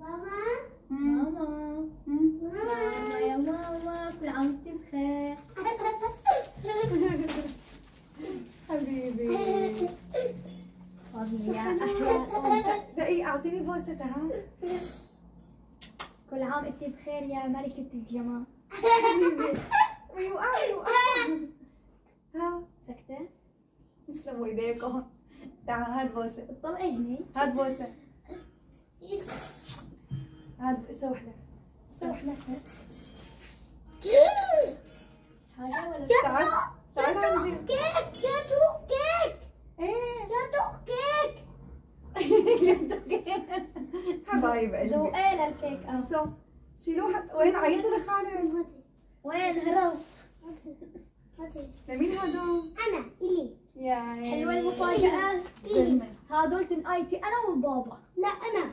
ماما ماما ماما يا ماما، كل عام وانتي بخير. حبيبي فاضي يا احلى أم. دقيقة اعطيني بوسة ها. كل عام انتي بخير يا ملكة الجمال. حبيبي وقع ها. سكتة؟ يسلموا ايديكم. تعال هاد بوسة. طلعي هني. هاد بوسة. هاد هسه وحدة. هسه وحدة. هذا ولا تعال تعال عندي. كيك يا دوق كيك ايه يا دوق كيك. حبايب قلبي. ذوقينا الكيك. سو شيلوه حط. وين عيطوا لخالد؟ وين هرب؟ لمين هدول؟ انا الي. يا عيني حلوة المفاجأة. زلمة. هادول تنقايتي انا والبابا. لا انا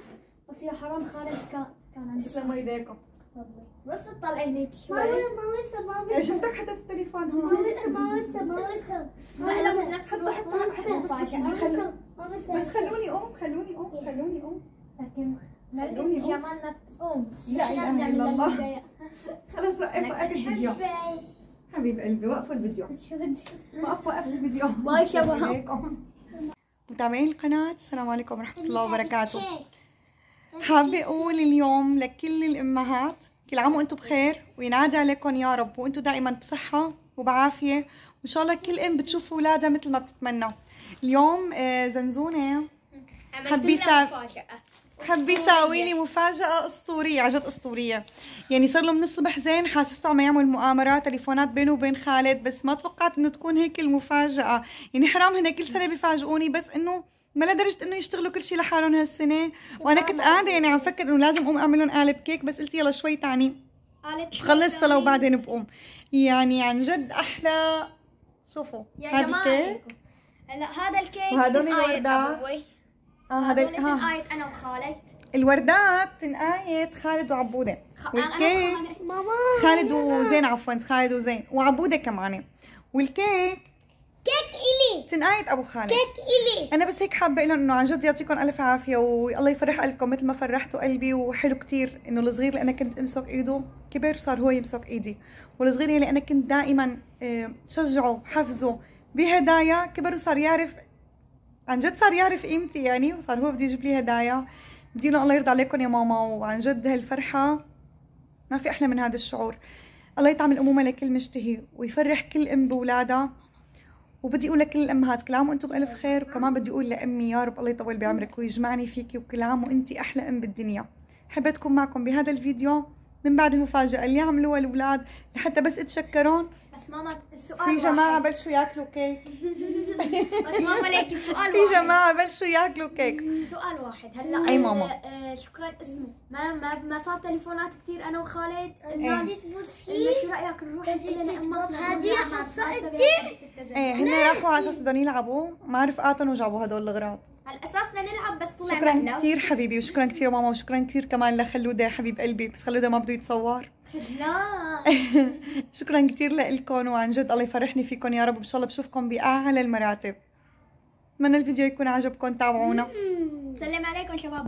بس يا حرام خالد كان عندي. يسلموا ايديكم. تفضلي. بس تطلعي هنيك ما شوي. لسه ما لسه شفتك حطيت التليفون ما هون. لسه ما لسه ما لسه لا لازم نفس الوقت مفاجأة. بس خلوني ام خلوني ام. لكن ملكة خلوني أم. جمالنا تقوم. لا إله إلا الله. خلص وقف الفيديو. حبيب قلبي وقفوا الفيديو. وقف الفيديو. باي شباب. عليكم. متابعين القناة، السلام عليكم ورحمة الله وبركاته. حابة أقول اليوم لكل الأمهات كل عام وأنتم بخير وينعاد عليكم يا رب، وأنتم دائما بصحة وبعافية، وإن شاء الله كل أم بتشوف أولادها مثل ما بتتمنى. اليوم زنزونة حبي يساوي لي مفاجأة أسطورية، عن جد أسطورية. يعني صار له من الصبح زين حاسسته عم يعمل مؤامرات تليفونات بينه وبين خالد، بس ما توقعت إنه تكون هيك المفاجأة. يعني حرام هن كل سنة بيفاجئوني، بس إنه ما لدرجة إنه يشتغلوا كل شيء لحالهم هالسنة. وأنا كنت قاعدة يعني عم فكر إنه لازم أقوم أعمل لهم قالب كيك، بس قلت يلا شوي تاني بخلص صلاة وبعدين بقوم. يعني عن جد أحلى. شوفوا هذا الكيك. هلا هذا الكيك وهدول الوردات. هذول تنقايت انا وخالد. الوردات تنقايت خالد وعبودة. والكيك ماما خالد وزين، عفوا خالد وزين وعبودة كمان. والكيك كيك الي تنقايت ابو خالد. كيك الي. انا بس هيك حابه لهم انه عن جد يعطيكم الف عافيه والله يفرح قلبكم مثل ما فرحتوا قلبي. وحلو كثير انه الصغير اللي انا كنت امسك ايده كبر صار هو يمسك ايدي، والصغير اللي انا كنت دائما شجعه حفزه بهدايا كبر وصار يعرف، عن جد صار يعرف قيمتي يعني، وصار هو بده يجيب لي هدايا. بدي له الله يرضى عليكم يا ماما، وعن جد هالفرحه ما في احلى من هذا الشعور. الله يطعم الامومه لكل مشتهي ويفرح كل ام باولادها. وبدي اقول لكل الامهات كل عام وانتم بالف خير، وكمان بدي اقول لامي يا رب الله يطول بعمرك ويجمعني فيكي، وكل عام وانتي احلى ام بالدنيا. حبيت اكون معكم بهذا الفيديو من بعد المفاجاه اللي عملوها الاولاد لحتى بس اتشكرون. بس ماما السؤال في جماعه بلشوا ياكلوا كيك. بس ماما ليك سؤال في جماعه بلشوا ياكلوا كيك. سؤال واحد هلا. اي ماما. شو كان اسمه؟ ما صار تليفونات كثير انا وخالد. بصي شو رايك نروح لاماتنا؟ هذه حصلت ايه هن راحوا على اساس بدهم يلعبوا مع رفقاتهم وجابوا هدول الاغراض. على اساس بدنا نلعب بس طلع شكرا مقلب. كثير حبيبي، وشكرا كثير ماما، وشكرا كثير كمان لخلوده حبيب قلبي، بس خلوده ما بده يتصور. لا شكرا كثير لكم، وعن جد الله يفرحني فيكم يا رب، وان شاء الله بشوفكم باعلى المراتب. اتمنى الفيديو يكون عجبكم، تابعونا. سلم عليكم شباب.